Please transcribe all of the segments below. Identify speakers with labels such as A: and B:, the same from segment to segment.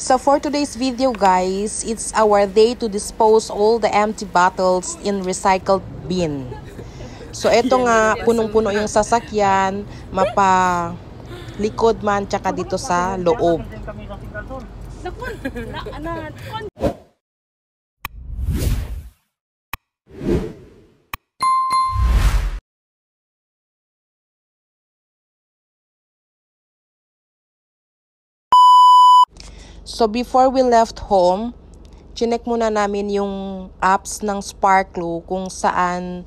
A: So for today's video guys, it's our day to dispose all the empty bottles in recycled bin. So eto nga, punong-puno yung sasakyan, mapalikod man tsaka dito sa loob. So before we left home, chinek muna namin yung apps ng Sparklo kung saan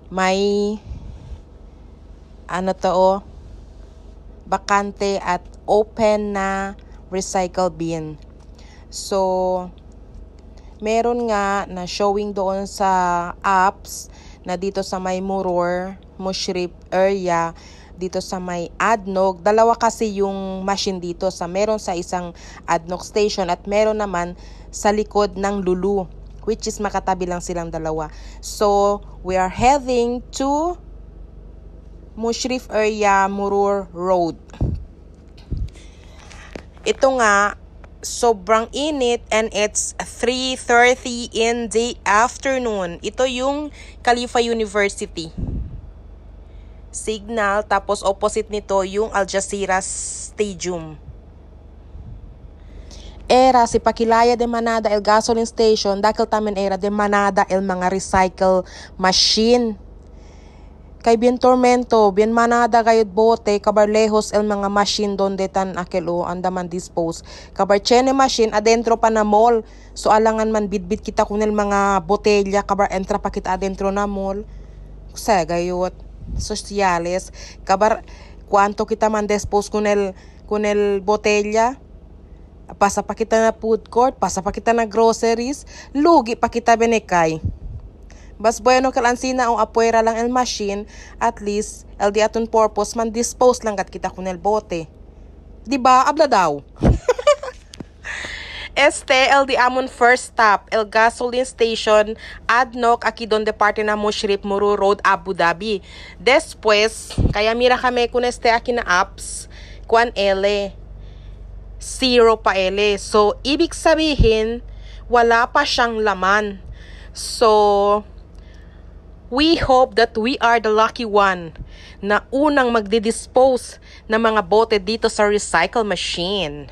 A: may bakante at open na recycle bin. So meron nga na showing doon sa apps na dito sa may Muror, Mushrif area, dito sa may ADNOC, dalawa kasi yung machine dito, meron sa isang ADNOC station at meron naman sa likod ng Lulu, which is makatabi lang silang dalawa. So we are heading to Mushrif area, Muror Road. Ito nga, sobrang init and it's 3:30 in the afternoon. Ito yung Khalifa University signal, tapos opposite nito yung Al Jazeera Stadium. Era si Pakilaya de Manada el gasoline station, dakil tamen era de Manada el mga recycle machine. Kay bien tormento, bien Manada gayud bote, kabar lejos el mga machine donde tan akelo andaman dispose. Kabar chene machine adentro pa na mall. So alangan man bitbit kita kunel mga botelya, kabar entra pa kita adentro na mall. Sa gayud sociales, kabar cuánto kita man dispose con el botella, pasa pa kita na food court, pasa pa kita na groceries, lugi pa kita benekay. Bas bueno kalansina ang apuera lang el machine, at least el di aton purpose man dispose lang kat kita con el bote. Diba? Abla daw. El di amon first stop, el gasoline station, ADNOC, aquí donde parte na Mushrif, Muror Road, Abu Dhabi. Después, kaya mira kami kung aquí na apps, kuan L, zero pa L. So, ibig sabihin, wala pa siyang laman. So, we hope that we are the lucky one na unang magdi-dispose ng mga bote dito sa recycle machine.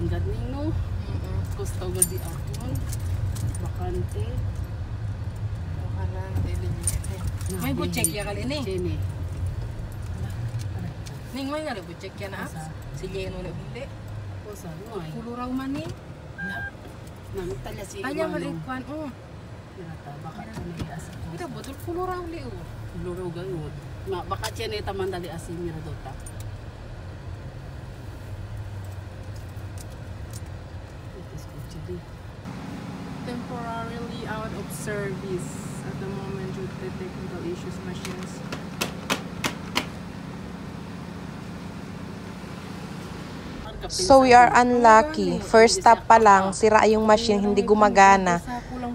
B: Ganing no, gusto ko di ako bakante. May bucek ya kali ni. Ning may nga bucek ya na apps. Si Jeno na hindi. O sa may. Kuluraw man ni. Nang talya si. Talya malikwan o. Nata baka ni asa. Ito betul kuluraw li o. Kuluraw gayud. Ma baka chene taman dali asin mira dota.
C: Temporarily out of service at the moment due to technical issues machines.
A: So we are unlucky. First stop pa lang, sira yung machine, hindi gumagana.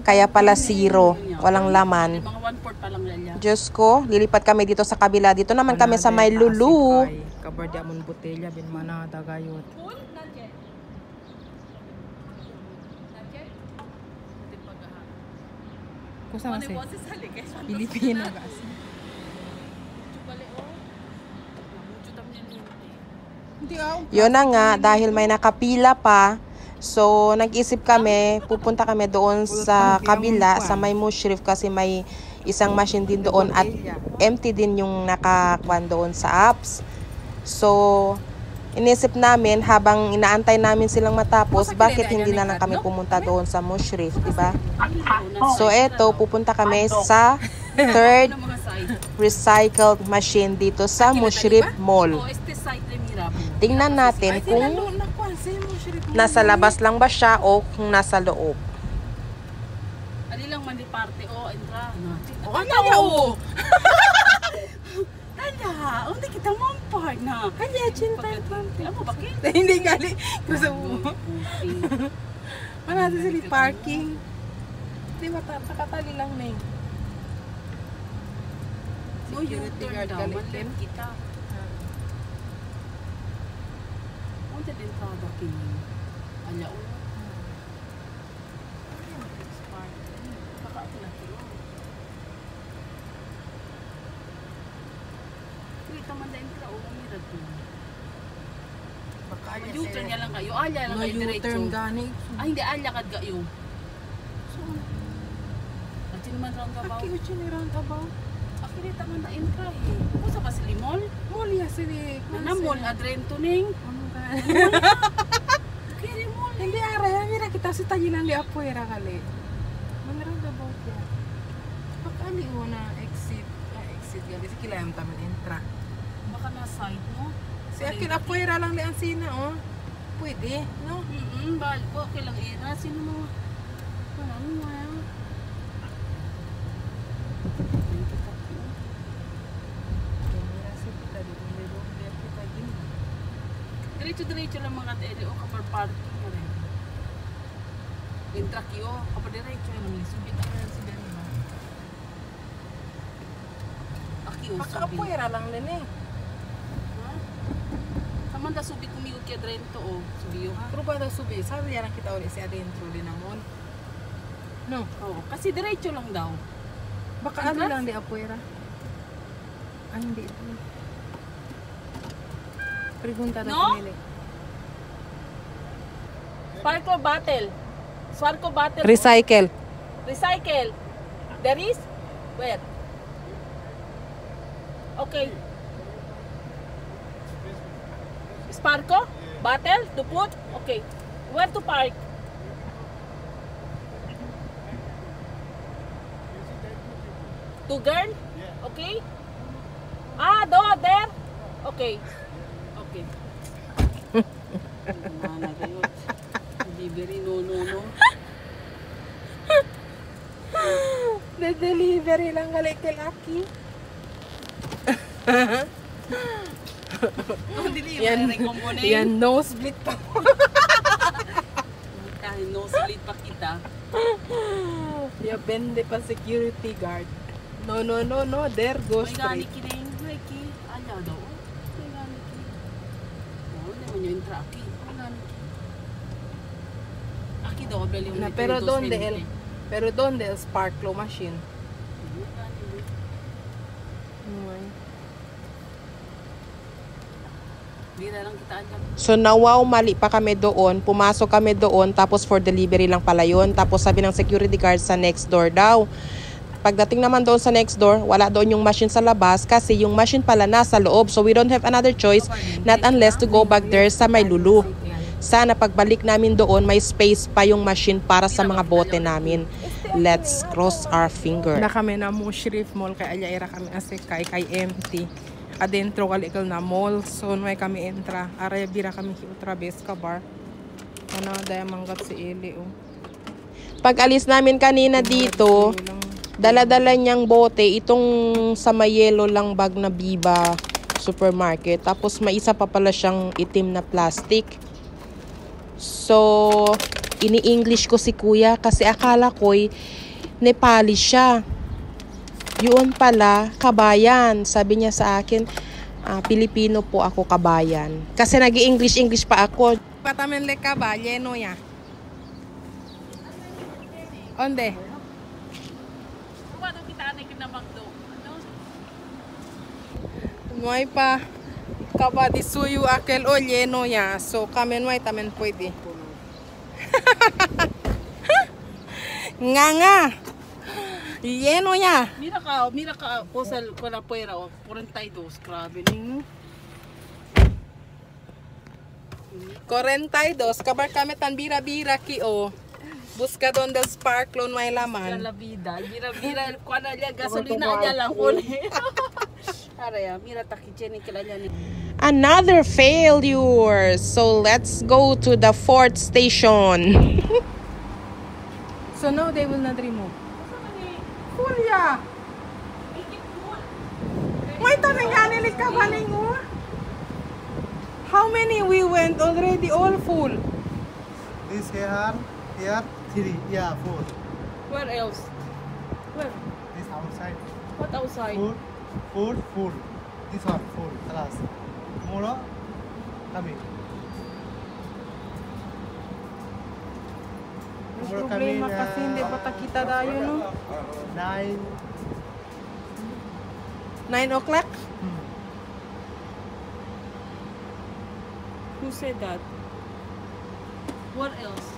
A: Kaya pala zero, walang laman. Diyos ko, lilipat kami dito sa kabila. Dito naman kami sa may Lulu.
C: Kabar di amon botelya bin Manada gayud. Kusa kasi Pilipino kasi.
A: Yun na nga, dahil may nakapila pa, so nag-isip kami, pupunta kami doon sa kabila, sa may Mushrif, kasi may isang machine din doon at empty din yung nakakuan doon sa apps. So inisip namin habang inaantay namin silang matapos, bakit hindi na lang kami pumunta doon sa Mushrif, diba? So eto, pupunta kami sa third recycled machine dito sa Mushrif Mall. Tingnan natin kung nasa labas lang ba siya o kung nasa loob.
B: Ali lang man di parte o entra.
C: O kaya o.
B: Kaya, hindi kita mampar na.
C: Kaya chinta.
B: Ano bakit?
C: Hindi gali. Gusto mo. Wala sa sili parking. Di ba nakatali lang na eh. Security guard galit din.
B: Kita. Unsa din entrada kini? Anya o. Baka na kilo. Kita man din entrada o mirad ko.
C: Baka
B: U-turn niya lang kayo. Alya lang
C: no
B: kayo diretso.
C: U-turn gani.
B: Ah, hindi alya kad kayo. So, at yun man roundabout.
C: Aki uchi ni roundabout.
B: Akirita man na entra eh. Kung sa ba sili mall?
C: Mall ya sini.
B: Ano mall? Adrento ning?
C: Ano ka?
B: Kiri mall.
C: Hindi ara mira kita si taginan di apuera kali. Mana roundabout ya. Baka ali una exit. Exit gali si kilayam taman entra.
B: Baka na side mo.
C: Si akin apuera lang li ang sina oh. Pwede, no?
B: Bal po, okay lang era. Sino mo? Ano mo yan? Diretso-diretso lang mga tele o kapag parking na rin. Entra kiyo, kapag diretso yung subit ako yan si Ben, diba? Aki o,
C: Baka
B: subit.
C: apuera lang din eh.
B: Ha? Samanda subit kumigod kaya Drento o, subiyo ha?
C: Pero ba daw subi? Sabi yan kita ulit si adentro din na mall. No?
B: Oo, kasi diretso lang daw.
C: Baka ano
B: Entrance?
C: lang di apuera. Ay, hindi ito. Pregunta na
B: No?
C: pinili.
B: Sparko Battle. Sparko Battle.
C: Recycle.
B: Recycle. There is? Where? Okay. Sparko? Battle? To put? Okay. Where to park? To girl? Okay. Ah, there? Okay. Okay. Mana kayo? Delivery, no.
C: The delivery lang gali kay Lucky. Yan nosebleed pa.
B: Kahit no split pa kita.
C: Ya bende pa security guard. No. There goes
B: May gani
C: straight.
B: kinain. May ki. Anya daw. May gani ki. Oo, naman yung intra aki. May gani ki. Aki daw, beli yung
C: Na, pero donde el spark flow machine.
B: Bira lang kita anya.
A: So nawaw, mali pa kami doon, pumasok kami doon, tapos for delivery lang pala yun. Tapos sabi ng security guard sa next door daw. Pagdating naman doon sa next door, wala doon yung machine sa labas kasi yung machine pala nasa loob. So we don't have another choice not unless to go back there sa may lulu. Sana pagbalik namin doon, may space pa yung machine para sa mga bote namin. Let's cross our finger.
C: Na kami na mo Sheriff Mall kay Alyaira kami ase kay empty. Adentro kalikal na mall. So may kami entra. Araya bira kami ultra best ka bar. Ano daya manggat si Eli oh.
A: Pag alis namin kanina dito, dala-dala niyang bote, itong sa may yellow lang bag na Biba supermarket. Tapos may isa pa pala siyang itim na plastic. So, ini-English ko si kuya kasi akala ko'y Nepali siya. Yun pala, kabayan. Sabi niya sa akin, Pilipino po ako, kabayan. Kasi nag-i-English pa ako.
C: Patamen le caballeno ya. Onde?
B: Ano kita na kinabagdo? Ano?
C: Nuay pa kabadisuyo aquel o lleno ya. So kami nuay tamen pwede. Nga. Lleno ya.
B: Mira ka, posal ko na pwera o, 42, grabe ning.
C: 42, kabar kami tan bira-bira ki o. Busca donde sparklo nuay laman.
B: La vida, mira, kuan alya gasolina alya lang kuni. Araya, mira takicheni kilanya ni.
A: Another failure. So, let's go to the 4th station.
C: So now they will not remove. Full ya. May tanong ganilig ka ba ninyo? How many we went already? All full.
D: This here, 3, yeah, 4.
B: Where else? Where?
D: This outside,
B: What outside?
D: full. This one, full, class. More, coming. Before
C: problema
D: coming,
C: kasi hindi ba takita tayo, no?
D: 9.
C: 9 o'clock?
B: Who said that? What else?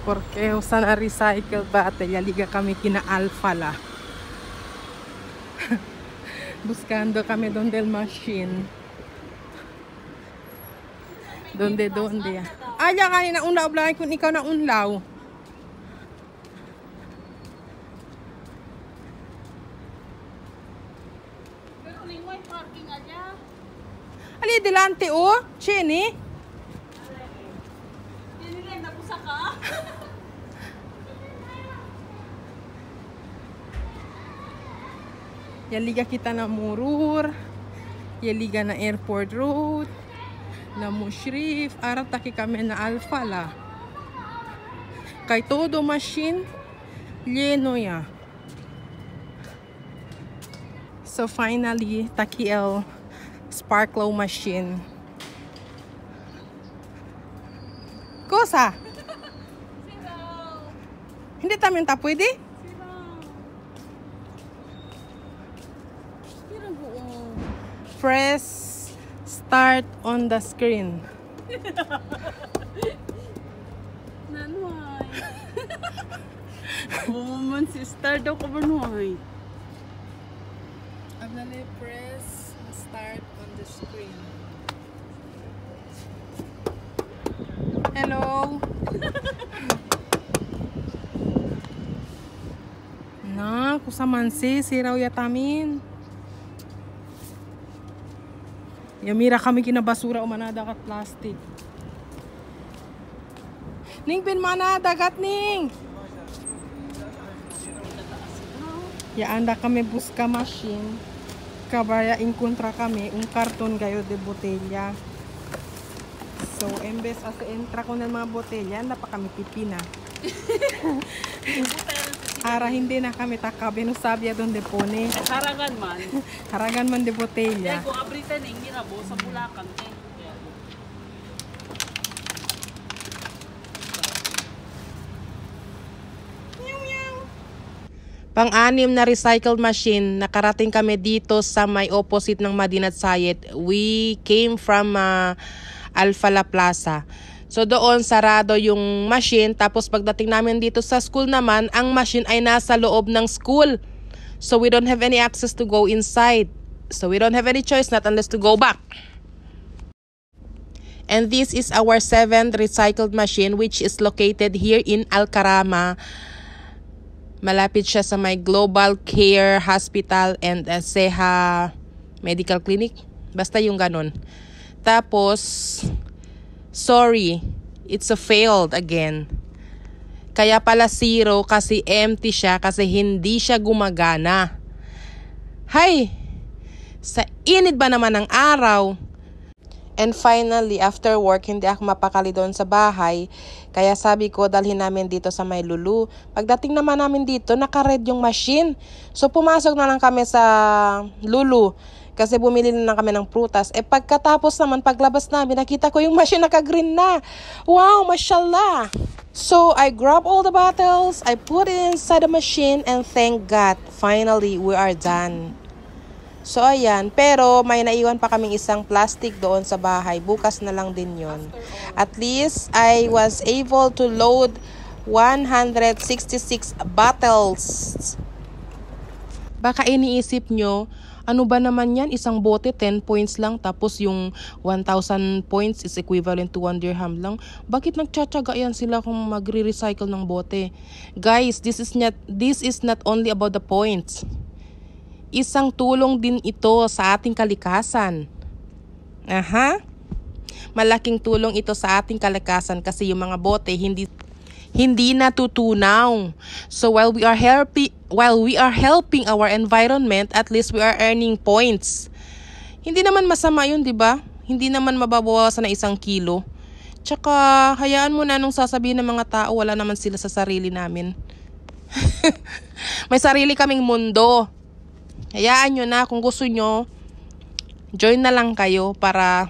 C: Porque usan a recycle battery, liga kami kina Alpha la. Buscando kami donde el machine. Donde? Ay, yan na unlaw lang kung ikaw na unlaw.
B: Pero may parking aja.
C: Ali, delante oh. Chini.
B: Dinilin na pusa ka.
C: Yaliga kita na Murur. Yaliga na Airport Road. Na Mushrif. Arataki kami na Alpha la. Kay todo machine. Lleno ya. So finally, Takiel Sparklow machine. Kosa? Hindi tamin ta pwede? Press start on the screen.
B: Nanoy. Man si start daw ka ba noy?
C: Abnali, press start on the screen. Hello. Na, kusaman si raw yatamin. Yamira kami kinabasura o manadagat plastic. Ning pin manadagat ning. Ya anda kami buska machine. Kabaya inkontra kami un karton gayo de botella. So embes as entra ko ng mga botella, anda pa kami pipina. Ara hindi na kami takabe no sabya donde pone.
B: Haragan man.
C: Haragan man de botella.
B: Kaya kung abritan ng ginabo sa Bulacan.
A: Pang-anim na recycled machine, nakarating kami dito sa may opposite ng Madinat Zayed. We came from Alpha La Plaza. So doon sarado yung machine, tapos pagdating namin dito sa school naman, ang machine ay nasa loob ng school. So we don't have any access to go inside. So we don't have any choice not unless to go back. And this is our 7th recycled machine, which is located here in Alcarama. Malapit siya sa may Global Care Hospital and Seha Medical Clinic. Basta yung ganun. Tapos, sorry, it's a failed again. Kaya pala 0 kasi empty siya kasi hindi siya gumagana. Hay! Sa init ba naman ng araw? And finally, after work, hindi ako mapakali doon sa bahay. Kaya sabi ko, dalhin namin dito sa may Lulu. Pagdating naman namin dito, naka-red yung machine. So pumasok na lang kami sa Lulu. Kasi bumili na lang kami ng prutas. Eh pagkatapos naman, paglabas namin, nakita ko yung machine naka-green na. Wow, mashallah! So I grab all the bottles, I put it inside the machine, and thank God, finally, we are done. So ayan, pero may naiwan pa kaming isang plastic doon sa bahay. Bukas na lang din yon. At least, I was able to load 166 bottles. Baka iniisip nyo, ano ba naman yan? Isang bote, 10 points lang. Tapos yung 1,000 points is equivalent to 1 dirham lang. Bakit nagtsatsaga yan sila kung magre-recycle ng bote? Guys, this is not only about the points. Isang tulong din ito sa ating kalikasan. Aha. Malaking tulong ito sa ating kalikasan kasi yung mga bote hindi natutunaw. So while we are helping our environment, at least we are earning points. Hindi naman masama yun, di ba? Hindi naman mababawasan na 1 kilo. Tsaka hayaan mo na nung sasabihin ng mga tao, wala naman sila sa sarili namin. May sarili kaming mundo. Hayaan nyo na, kung gusto nyo, join na lang kayo para